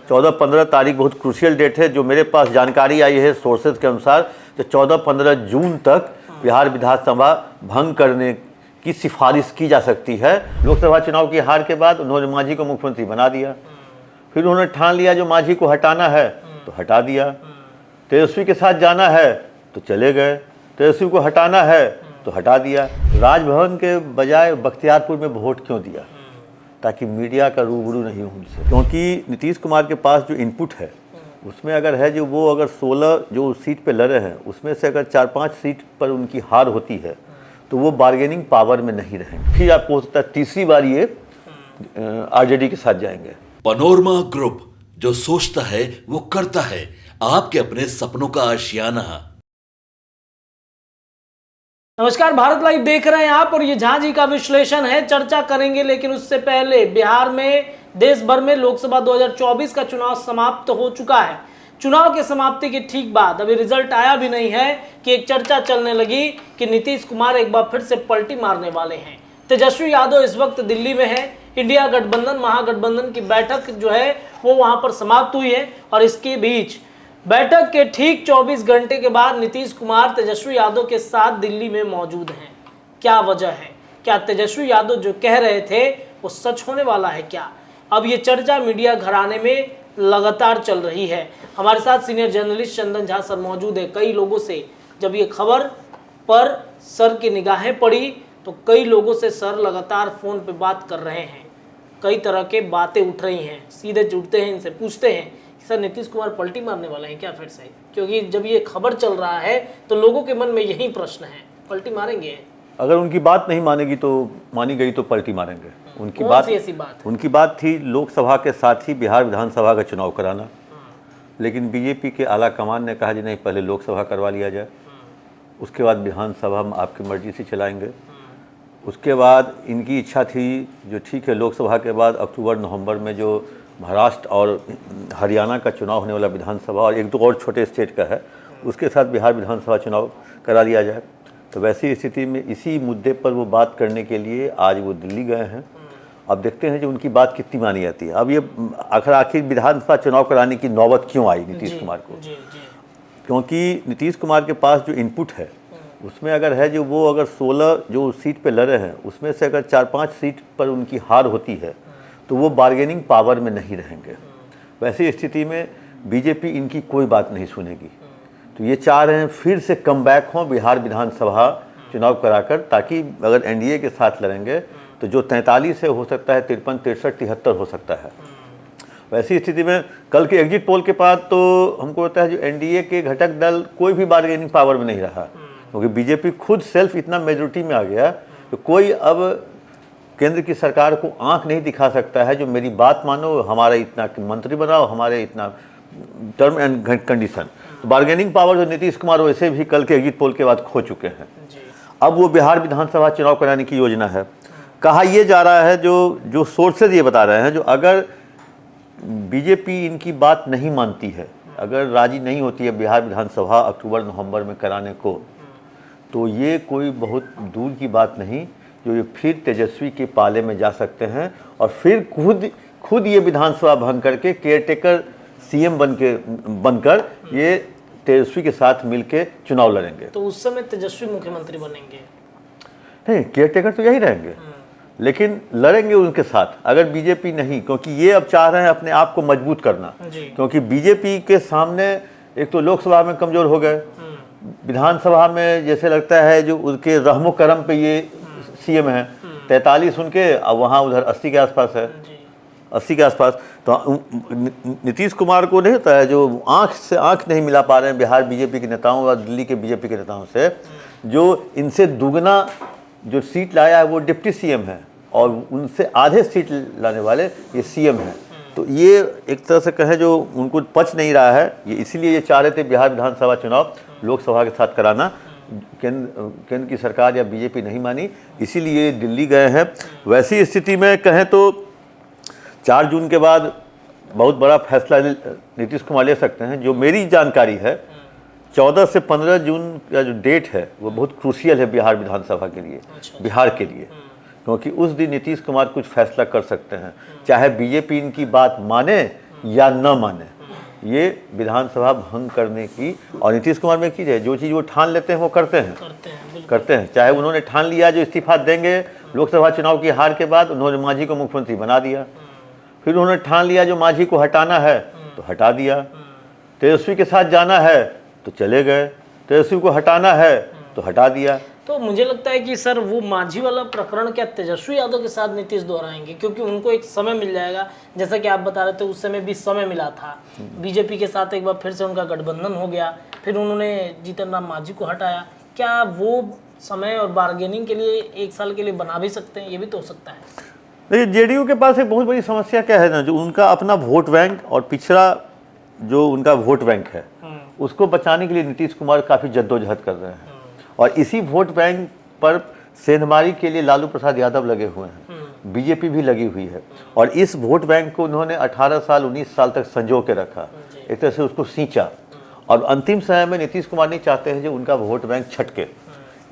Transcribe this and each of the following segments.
14-15 तारीख बहुत crucial date है। जो मेरे पास जानकारी आई है सोर्सेज के अनुसार, तो 14-15 जून तक बिहार विधानसभा भंग करने की सिफारिश की जा सकती है। लोकसभा चुनाव की हार के बाद उन्होंने मांझी को मुख्यमंत्री बना दिया, फिर उन्होंने ठान लिया जो मांझी को हटाना है तो हटा दिया, तेजस्वी के साथ जाना है तो चले गए, तेजस्वी को हटाना है तो हटा दिया। राजभवन के बजाय बख्तियारपुर में वोट क्यों दिया? ताकि मीडिया का रूबरू नहीं हो उनसे, क्योंकि नीतीश कुमार के पास जो इनपुट है उसमें अगर है जो वो अगर 16 जो सीट पे लड़े हैं उसमें से अगर 4-5 सीट पर उनकी हार होती है तो वो बार्गेनिंग पावर में नहीं रहेंगे। फिर आपको हो सकता है तीसरी बार ये आरजेडी के साथ जाएंगे। पनोरमा ग्रुप, जो सोचता है वो करता है, आपके अपने सपनों का आशियाना। नमस्कार, भारत लाइव देख रहे हैं आप और ये झांझी का विश्लेषण है, चर्चा करेंगे। लेकिन उससे पहले बिहार में, देश भर में लोकसभा 2024 का चुनाव समाप्त हो चुका है। चुनाव के समाप्ति के ठीक बाद अभी रिजल्ट आया भी नहीं है कि एक चर्चा चलने लगी कि नीतीश कुमार एक बार फिर से पलटी मारने वाले हैं। तेजस्वी यादव इस वक्त दिल्ली में है। इंडिया गठबंधन, महागठबंधन की बैठक जो है वो वहां पर समाप्त हुई है और इसके बीच बैठक के ठीक 24 घंटे के बाद नीतीश कुमार तेजस्वी यादव के साथ दिल्ली में मौजूद हैं। क्या वजह है? क्या तेजस्वी यादव जो कह रहे थे वो सच होने वाला है क्या? अब ये चर्चा मीडिया घराने में लगातार चल रही है। हमारे साथ senior journalist Chandan Jha sir मौजूद है। कई लोगों से जब ये खबर पर सर की निगाहें पड़ी तो कई लोगों से सर लगातार फ़ोन पे बात कर रहे हैं, कई तरह के बातें उठ रही हैं। सीधे जुड़ते हैं, इनसे पूछते हैं कि सर नीतीश कुमार पलटी मारने वाले हैं क्या फिर से? क्योंकि जब ये खबर चल रहा है तो लोगों के मन में यही प्रश्न है, पलटी मारेंगे? अगर उनकी बात नहीं मानेगी तो मानी गई तो पलटी मारेंगे। उनकी बात बात थी लोकसभा के साथ ही बिहार विधानसभा का चुनाव कराना, लेकिन बीजेपी के आला कमान ने कहा जी नहीं, पहले लोकसभा करवा लिया जाए, उसके बाद विधानसभा हम आपकी मर्जी से चलाएंगे। उसके बाद इनकी इच्छा थी जो ठीक है लोकसभा के बाद अक्टूबर-नवंबर में जो महाराष्ट्र और हरियाणा का चुनाव होने वाला विधानसभा और एक दो और छोटे स्टेट का है उसके साथ बिहार विधानसभा चुनाव करा लिया जाए। तो वैसी स्थिति में इसी मुद्दे पर वो बात करने के लिए आज वो दिल्ली गए हैं। अब देखते हैं जो उनकी बात कितनी मानी जाती है। अब ये आखिर विधानसभा चुनाव कराने की नौबत क्यों आई नीतीश कुमार को? क्योंकि नीतीश कुमार के पास जो इनपुट है उसमें अगर है जो वो अगर 16 जो सीट पे लड़े हैं उसमें से अगर 4-5 सीट पर उनकी हार होती है तो वो बार्गेनिंग पावर में नहीं रहेंगे। वैसी स्थिति में बीजेपी इनकी कोई बात नहीं सुनेगी। तो ये चाह रहे हैं फिर से कम बैक हों बिहार विधानसभा चुनाव कराकर, ताकि अगर एनडीए के साथ लड़ेंगे तो जो 43 है हो सकता है 53, 63, 73 हो सकता है। वैसी स्थिति में कल के एग्जिट पोल के बाद तो हमको लगता है जो एनडीए के घटक दल कोई भी बार्गेनिंग पावर में नहीं रहा, क्योंकि बीजेपी खुद सेल्फ इतना मेजोरिटी में आ गया तो कोई अब केंद्र की सरकार को आंख नहीं दिखा सकता है जो मेरी बात मानो, हमारा इतना मंत्री बनाओ, हमारे इतना टर्म एंड कंडीशन। तो बार्गेनिंग पावर जो नीतीश कुमार वैसे भी कल के एग्जिट पोल के बाद खो चुके हैं। अब वो बिहार विधानसभा चुनाव कराने की योजना है। कहा यह जा रहा है, जो सोर्सेज ये बता रहे हैं, जो अगर बीजेपी इनकी बात नहीं मानती है, अगर राजी नहीं होती है बिहार विधानसभा अक्टूबर-नवंबर में कराने को, तो ये कोई बहुत दूर की बात नहीं जो ये फिर तेजस्वी के पाले में जा सकते हैं और फिर खुद ये विधानसभा भंग करके केयरटेकर सीएम बनकर ये तेजस्वी के साथ मिलके चुनाव लड़ेंगे। तो उस समय तेजस्वी मुख्यमंत्री बनेंगे? नहीं, केयरटेकर तो यही रहेंगे, लेकिन लड़ेंगे उनके साथ अगर बीजेपी नहीं, क्योंकि ये अब चाह रहे हैं अपने आप को मजबूत करना। क्योंकि बीजेपी के सामने एक तो लोकसभा में कमजोर हो गए, विधानसभा में जैसे लगता है जो उनके रहमो करम पे ये सीएम है, 43 उनके, अब वहाँ उधर 80 के आसपास है, 80 के आसपास। तो नीतीश कुमार को नहीं होता है जो आंख से आंख नहीं मिला पा रहे हैं बिहार बीजेपी के नेताओं और दिल्ली के बीजेपी के नेताओं से, जो इनसे दुगना जो सीट लाया है वो डिप्टी सीएम है और उनसे आधे सीट लाने वाले ये सीएम हैं। तो ये एक तरह से कहें जो उनको पच नहीं रहा है, ये इसीलिए ये चाह रहे थे बिहार विधानसभा चुनाव लोकसभा के साथ कराना। केंद्र की सरकार या बीजेपी नहीं मानी, इसीलिए दिल्ली गए हैं। वैसी स्थिति में कहें तो 4 जून के बाद बहुत बड़ा फैसला नीतीश कुमार ले सकते हैं। जो मेरी जानकारी है 14 से 15 जून का जो डेट है वो बहुत क्रूशियल है बिहार विधानसभा के लिए, बिहार के लिए, क्योंकि उस दिन नीतीश कुमार कुछ फैसला कर सकते हैं। चाहे बीजेपी इनकी बात माने या न माने, ये विधानसभा भंग करने की, और नीतीश कुमार में की है जो चीज़ वो ठान लेते हैं वो करते हैं, करते हैं। चाहे उन्होंने ठान लिया जो इस्तीफा देंगे लोकसभा चुनाव की हार के बाद, उन्होंने मांझी को मुख्यमंत्री बना दिया। फिर उन्होंने ठान लिया जो मांझी को हटाना है तो हटा दिया। तेजस्वी के साथ जाना है तो चले गए, तेजस्वी को हटाना है तो हटा दिया। तो मुझे लगता है कि सर वो मांझी वाला प्रकरण क्या तेजस्वी यादव के साथ नीतीश दोहराएंगे, क्योंकि उनको एक समय मिल जाएगा, जैसा कि आप बता रहे थे उस समय भी समय मिला था। बीजेपी के साथ एक बार फिर से उनका गठबंधन हो गया, फिर उन्होंने जीतन राम मांझी को हटाया। क्या वो समय और बार्गेनिंग के लिए 1 साल के लिए बना भी सकते हैं? ये भी तो हो सकता है। देखिए जेडीयू के पास एक बहुत बड़ी समस्या क्या है ना, जो उनका अपना वोट बैंक और पिछड़ा जो उनका वोट बैंक है उसको बचाने के लिए नीतीश कुमार काफ़ी जद्दोजहद कर रहे हैं, और इसी वोट बैंक पर सेंधमारी के लिए लालू प्रसाद यादव लगे हुए हैं, बीजेपी भी लगी हुई है, और इस वोट बैंक को उन्होंने 18 साल 19 साल तक संजो के रखा, एक तरह से उसको सींचा, और अंतिम समय में नीतीश कुमार नहीं चाहते हैं जो उनका वोट बैंक छटके।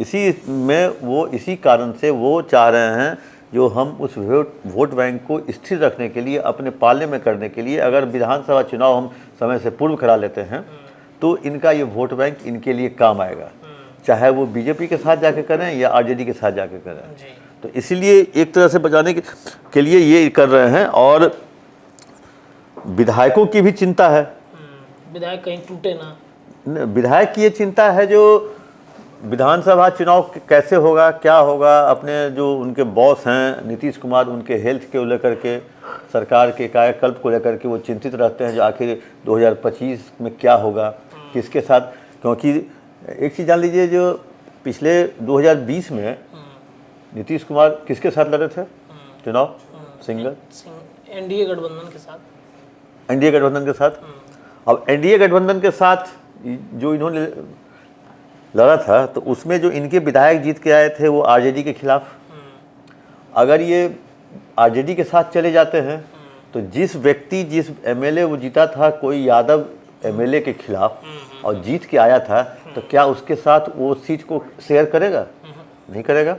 इसी में वो इसी कारण से वो चाह रहे हैं जो हम उस वोट बैंक को स्थिर रखने के लिए, अपने पाले में करने के लिए, अगर विधानसभा चुनाव हम समय से पूर्व करा लेते हैं तो इनका ये वोट बैंक इनके लिए काम आएगा, चाहे वो बीजेपी के साथ जाके करें या आरजेडी के साथ जाके करें। तो इसीलिए एक तरह से बचाने के लिए ये कर रहे हैं, और विधायकों की भी चिंता है, विधायक कहीं टूटे ना। विधायक की ये चिंता है जो विधानसभा चुनाव कैसे होगा, क्या होगा, अपने जो उनके बॉस हैं नीतीश कुमार, उनके हेल्थ को लेकर के, सरकार के कायाकल्प को लेकर के वो चिंतित रहते हैं जो आखिर 2025 में क्या होगा, किसके साथ। क्योंकि एक चीज़ जान लीजिए, जो पिछले 2020 में नीतीश कुमार किसके साथ लड़े थे चुनाव? सिंगल एनडीए गठबंधन के साथ, एनडीए गठबंधन के साथ। अब एनडीए गठबंधन के साथ जो इन्होंने लड़ा था तो उसमें जो इनके विधायक जीत के आए थे वो आरजेडी के खिलाफ। अगर ये आरजेडी के साथ चले जाते हैं तो जिस एमएलए वो जीता था कोई यादव एमएलए के खिलाफ और जीत के आया था, तो क्या उसके साथ वो सीट को शेयर करेगा? नहीं करेगा।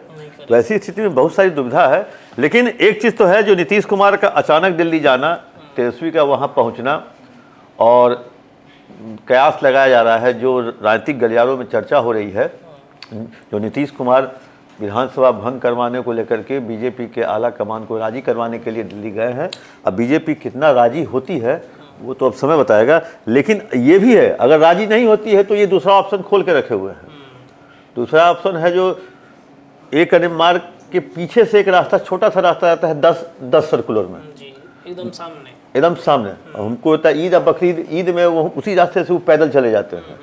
तो ऐसी स्थिति में बहुत सारी दुविधा है। लेकिन एक चीज़ तो है, जो नीतीश कुमार का अचानक दिल्ली जाना, तेजस्वी का वहाँ पहुँचना, और कयास लगाया जा रहा है, जो राजनीतिक गलियारों में चर्चा हो रही है, जो नीतीश कुमार विधानसभा भंग करवाने को लेकर के बीजेपी के आला कमान को राजी करवाने के लिए दिल्ली गए हैं। अब बीजेपी कितना राजी होती है वो तो अब समय बताएगा। लेकिन ये भी है, अगर राजी नहीं होती है तो ये दूसरा ऑप्शन खोल के रखे हुए हैं। दूसरा ऑप्शन है जो एक मार्ग के पीछे से एक रास्ता, छोटा सा रास्ता आता है 10 सर्कुलर में, एकदम सामने, एकदम सामने। हमको होता है ईद और बकरीद, ईद में वो उसी रास्ते से वो पैदल चले जाते हैं,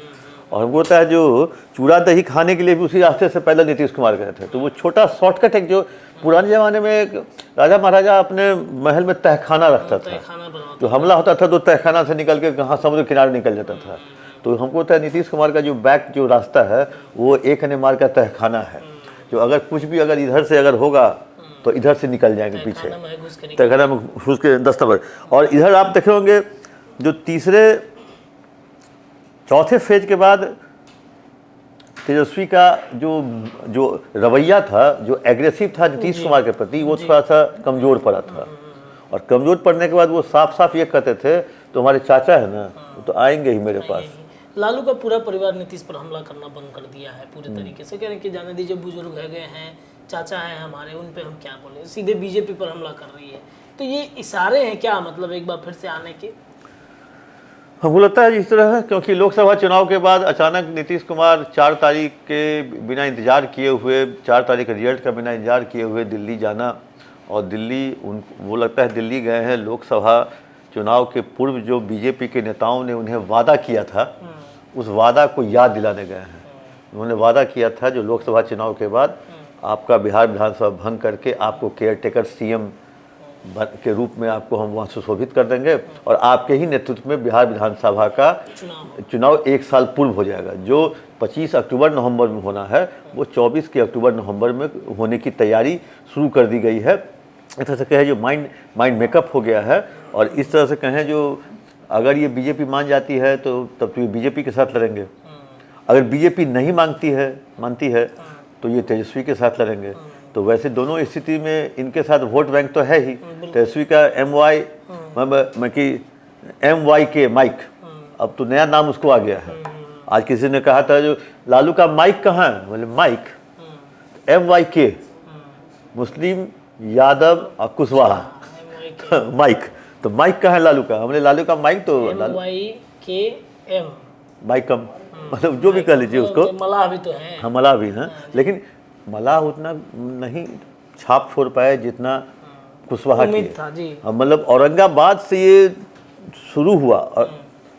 और हमको होता है जो चूड़ा दही खाने के लिए भी उसी रास्ते से पैदल नीतीश कुमार गए थे। तो वो छोटा शॉर्टकट है, जो पुराने ज़माने में एक राजा महाराजा अपने महल में तहखाना रखता था, तो हमला होता था तो तहखाना से निकल के कहाँ समुद्र किनारे निकल जाता था। तो हमको होता है नीतीश कुमार का जो बैक जो रास्ता है वो एक मार्ग का तहखाना है, जो अगर कुछ भी अगर इधर से अगर होगा तो इधर से निकल जाएंगे पीछे, तहखाना में घुस के दस्तबर। और इधर आप देखे होंगे जो चौथे फेज के बाद तेजस्वी का जो रवैया था, जो एग्रेसिव था नीतीश कुमार के प्रति, वो थोड़ा सा कमज़ोर पड़ा था। और कमज़ोर पड़ने के बाद वो साफ साफ ये कहते थे, तो हमारे चाचा है ना, वो तो आएंगे ही मेरे पास। लालू का पूरा परिवार नीतीश पर हमला करना बंद कर दिया है पूरे तरीके से, कह रहे हैं कि जाने दीजिए, बुजुर्ग है गए हैं, चाचा हैं हमारे, उन पे हम क्या बोले, सीधे बीजेपी पर हमला कर रही है। तो ये इशारे हैं क्या, मतलब एक बार फिर से आने के? हमको लगता है इस तरह है, क्योंकि लोकसभा चुनाव के बाद अचानक नीतीश कुमार 4 तारीख के बिना इंतजार किए हुए, 4 तारीख के रिजल्ट का बिना इंतजार किए हुए दिल्ली जाना, और दिल्ली वो लगता है दिल्ली गए हैं लोकसभा चुनाव के पूर्व जो बीजेपी के नेताओं ने उन्हें वादा किया था, उस वादा को याद दिलाने गए हैं। उन्होंने वादा किया था जो लोकसभा चुनाव के बाद आपका बिहार विधानसभा भंग करके आपको केयर टेकर सीएम के रूप में आपको हम वहाँ सुशोभित कर देंगे, और आपके ही नेतृत्व में बिहार विधानसभा का चुनाव 1 साल पूर्व हो जाएगा। जो 25 अक्टूबर नवंबर में होना है वो 24 के अक्टूबर नवंबर में होने की तैयारी शुरू कर दी गई है। इस तरह से कहें जो माइंड मेकअप हो गया है, और इस तरह से कहें जो अगर ये बीजेपी मान जाती है तो तब तो ये बीजेपी के साथ लड़ेंगे, अगर बीजेपी नहीं मानती है तो ये तेजस्वी के साथ लड़ेंगे। तो वैसे दोनों स्थिति में इनके साथ वोट बैंक तो है ही, तेजस्वी का MY MYK माइक, अब तो नया नाम उसको आ गया है। आज किसी ने कहा था जो लालू का माइक कहाँ है, बोले माइक, MYK मुस्लिम यादव और कुशवाहा माइक, तो माइक कहाँ है लालू का, हमने लालू का माइक तो MYKM माइक कम, मतलब जो भी कह लीजिए उसको, मलाह भी तो है। हाँ मलाह भी हैं, लेकिन मलाह उतना नहीं छाप छोड़ पाए जितना कुशवाहा की उम्मीद था जी। मतलब औरंगाबाद से ये शुरू हुआ और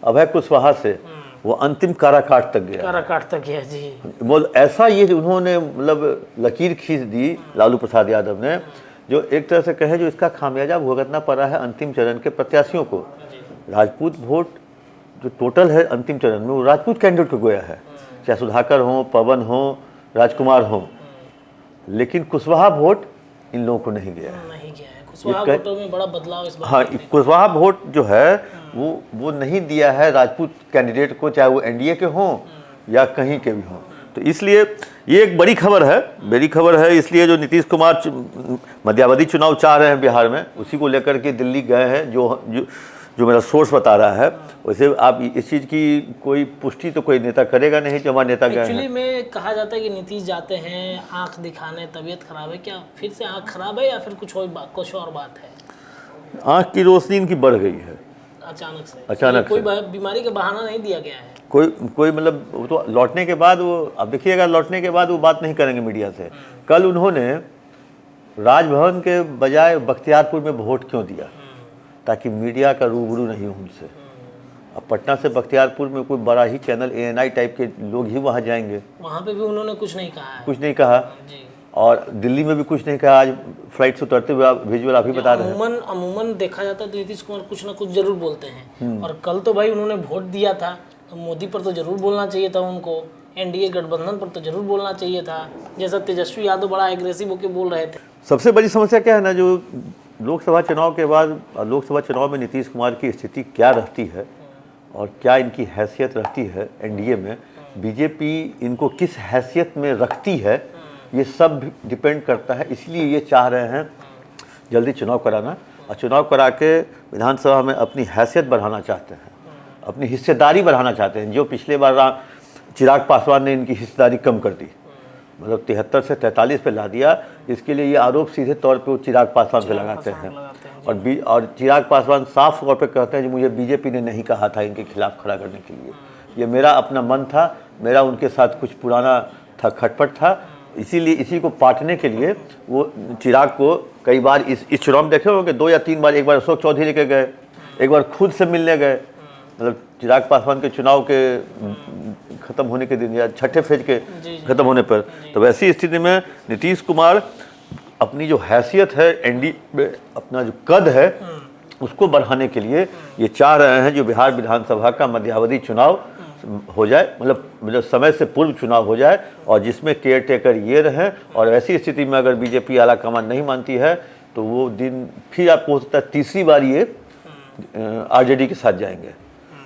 अभय कुशवाहा से वो अंतिम काराकाट तक गया। काराकाट तक गया जी। बोल ऐसा ये उन्होंने मतलब लकीर खींच दी लालू प्रसाद यादव ने, जो एक तरह से कहे जो इसका खामियाजा भुगतना पड़ा है अंतिम चरण के प्रत्याशियों को। राजपूत वोट जो टोटल है अंतिम चरण में वो राजपूत कैंडिडेट को गया है, चाहे सुधाकर हो, पवन हो, राजकुमार हो, लेकिन कुशवाहा वोट इन लोगों को नहीं गया है। नहीं गया है, कुशवाहा वोटों में बड़ा बदलाव इस बार। हाँ, कुशवाहा वोट जो है वो नहीं दिया है राजपूत कैंडिडेट को, चाहे वो एनडीए के हों या कहीं के भी हों। तो इसलिए ये एक बड़ी खबर है, इसलिए जो नीतीश कुमार मध्यावधि चुनाव चाह रहे हैं बिहार में, उसी को लेकर के दिल्ली गए हैं, जो मेरा सोर्स बता रहा है। वैसे आप इस चीज़ की कोई पुष्टि तो कोई नेता करेगा नहीं जो हमारे नेता गए हैं। एक्चुअली में कहा जाता है कि नीतीश जाते हैं आंख दिखाने, तबीयत खराब है, क्या फिर से आंख खराब है या फिर कुछ और बात है? आँख की रोशनी इनकी बढ़ गई है अचानक से कोई बीमारी का बहाना नहीं दिया गया है। कोई मतलब वो तो लौटने के बाद वो, अब देखिएगा लौटने के बाद वो बात नहीं करेंगे मीडिया से। कल उन्होंने राजभवन के बजाय बख्तियारपुर में वोट क्यों दिया, ताकि मीडिया का रूबरू नहीं हो उनसे। अब पटना से बख्तियारपुर में कोई बड़ा ही चैनल ANI टाइप के लोग ही वहाँ जाएंगे, वहाँ पे भी उन्होंने कुछ नहीं कहा है। कुछ नहीं कहा जी। और दिल्ली में भी कुछ नहीं कहा। आज फ्लाइट से उतरते हुए विजुअल आप ही बता रहे हैं। अमूमन देखा जाता है तो नीतीश कुमार कुछ ना कुछ जरूर बोलते हैं, और कल तो भाई उन्होंने वोट दिया था तो मोदी पर तो जरूर बोलना चाहिए था उनको, NDA गठबंधन पर तो जरूर बोलना चाहिए था, जैसा तेजस्वी यादव बड़ा एग्रेसिव होकर बोल रहे थे। सबसे बड़ी समस्या क्या है ना, जो लोकसभा चुनाव के बाद लोकसभा चुनाव में नीतीश कुमार की स्थिति क्या रहती है और क्या इनकी हैसियत रहती है एनडीए में, बीजेपी इनको किस हैसियत में रखती है, ये सब डिपेंड करता है। इसलिए ये चाह रहे हैं जल्दी चुनाव कराना, और चुनाव करा के विधानसभा में अपनी हैसियत बढ़ाना चाहते हैं, अपनी हिस्सेदारी बढ़ाना चाहते हैं। जो पिछले बार चिराग पासवान ने इनकी हिस्सेदारी कम कर दी, मतलब 73 से 43 पे ला दिया, इसके लिए ये आरोप सीधे तौर पे वो चिराग पासवान पे लगाते हैं। और चिराग पासवान साफ तौर पे कहते हैं कि मुझे बीजेपी ने नहीं कहा था इनके खिलाफ खड़ा करने के लिए, ये मेरा अपना मन था, मेरा उनके साथ कुछ पुराना था, खटपट था, इसीलिए इसी को पाटने के लिए वो चिराग को कई बार इस चुनाव में देखे होंगे 2 या 3 बार, एक बार अशोक चौधरी लेके गए, एक बार खुद से मिलने गए, मतलब चिराग पासवान के चुनाव के खत्म होने के दिन या छठे फेज के खत्म होने पर। तो वैसी स्थिति में नीतीश कुमार अपनी जो हैसियत है एनडी में, अपना जो कद है उसको बढ़ाने के लिए ये चाह रहे हैं जो बिहार विधानसभा का मध्यावधि चुनाव हो जाए, मतलब समय से पूर्व चुनाव हो जाए, और जिसमें केयर टेकर ये रहें। और ऐसी स्थिति में अगर बीजेपी आला कमान नहीं मानती है तो वो दिन फिर आपको हो सकता है तीसरी बार ये आरजेडी के साथ जाएंगे,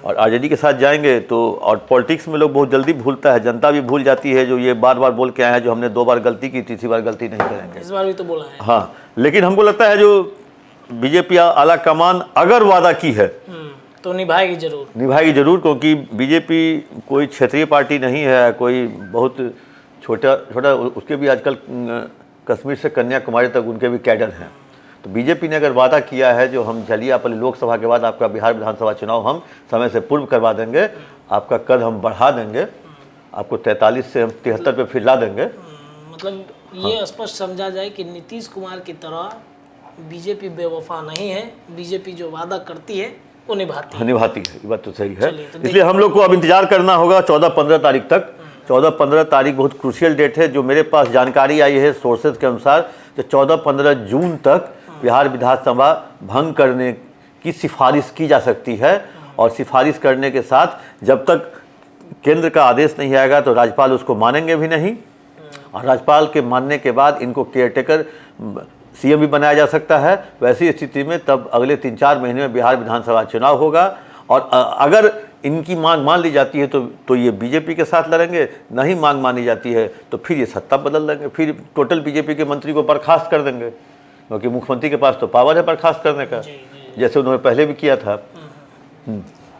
और आरजेडी के साथ जाएंगे तो, और पॉलिटिक्स में लोग बहुत जल्दी भूलता है, जनता भी भूल जाती है, जो ये बार बार बोल के आए हैं जो हमने 2 बार गलती की, तीसरी बार गलती नहीं करेंगे। इस बार भी तो बोला है। हाँ, लेकिन हमको लगता है जो बीजेपी आला कमान अगर वादा की है तो निभाएगी जरूर, क्योंकि बीजेपी कोई क्षेत्रीय पार्टी नहीं है, कोई बहुत छोटा, उसके भी आजकल कश्मीर से कन्याकुमारी तक उनके भी कैडर हैं। तो बीजेपी ने अगर वादा किया है जो हम जलियापल्ली लोकसभा के बाद आपका बिहार विधानसभा चुनाव हम समय से पूर्व करवा देंगे, आपका कद हम बढ़ा देंगे, आपको 43 से हम 73 पे फिर ला देंगे। मतलब ये स्पष्ट समझा जाए कि नीतीश कुमार की तरह बीजेपी बेवफा नहीं है, बीजेपी जो वादा करती है वो निभाती है, ये बात तो सही है। इसलिए हम लोग को अब इंतजार करना होगा 14-15 तारीख तक। 14-15 तारीख बहुत क्रूशियल डेट है, जो मेरे पास जानकारी आई है सोर्सेज के अनुसार, तो 14-15 जून तक बिहार विधानसभा भंग करने की सिफारिश की जा सकती है। और सिफारिश करने के साथ जब तक केंद्र का आदेश नहीं आएगा तो राज्यपाल उसको मानेंगे भी नहीं, और राज्यपाल के मानने के बाद इनको केयरटेकर सीएम भी बनाया जा सकता है। वैसी स्थिति में तब अगले 3-4 महीने में बिहार विधानसभा चुनाव होगा, और अगर इनकी मांग मान ली जाती है तो ये बीजेपी के साथ लड़ेंगे, नहीं मांग मानी जाती है तो फिर ये सत्ता बदल देंगे, फिर टोटल बीजेपी के मंत्री को बर्खास्त कर देंगे, क्योंकि मुख्यमंत्री के पास तो पावर है बर्खास्त करने का, जैसे उन्होंने पहले भी किया था।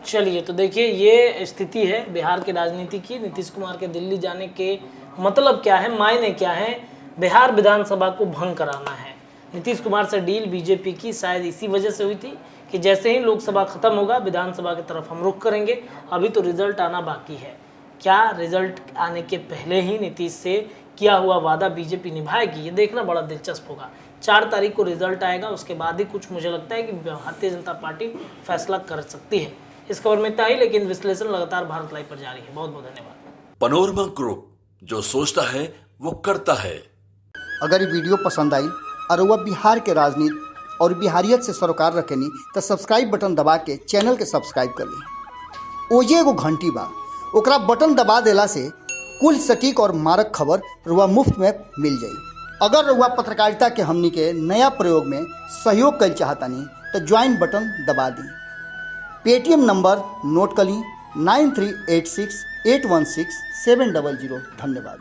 चलिए, तो देखिए ये स्थिति है बिहार की राजनीति की। नीतीश कुमार के दिल्ली जाने के मतलब क्या है, मायने क्या है? बिहार विधानसभा को भंग कराना है। नीतीश कुमार से डील बीजेपी की शायद इसी वजह से हुई थी कि जैसे ही लोकसभा खत्म होगा विधानसभा की तरफ हम रुख करेंगे। अभी तो रिजल्ट आना बाकी है। क्या रिजल्ट आने के पहले ही नीतीश से किया हुआ वादा बीजेपी निभाएगी? ये देखना बड़ा दिलचस्प होगा। 4 तारीख को रिजल्ट आएगा, उसके बाद ही कुछ मुझे लगता है कि भारतीय जनता पार्टी फैसला कर सकती है। इस खबर में इतना ही, लेकिन विश्लेषण लगातार भारत लाइव पर जारी है। बहुत बहुत धन्यवाद। पनोरमा ग्रुप, जो सोचता है वो करता है। अगर ये वीडियो पसंद आई और वह बिहार के राजनीति और बिहारियत से सरोकार रखेनी तो सब्सक्राइब बटन दबा के चैनल के सब्सक्राइब कर ली। ओजे एगो घंटी बा, ओकरा बटन दबा देला से कुल सटीक और मारक खबर रुआ मुफ्त में मिल जाई। अगर रुआ पत्रकारिता के हमनी के नया प्रयोग में सहयोग कर चाहतानी तो ज्वाइन बटन दबा दी। पेटीएम नंबर नोट कर ली 9386816700। धन्यवाद।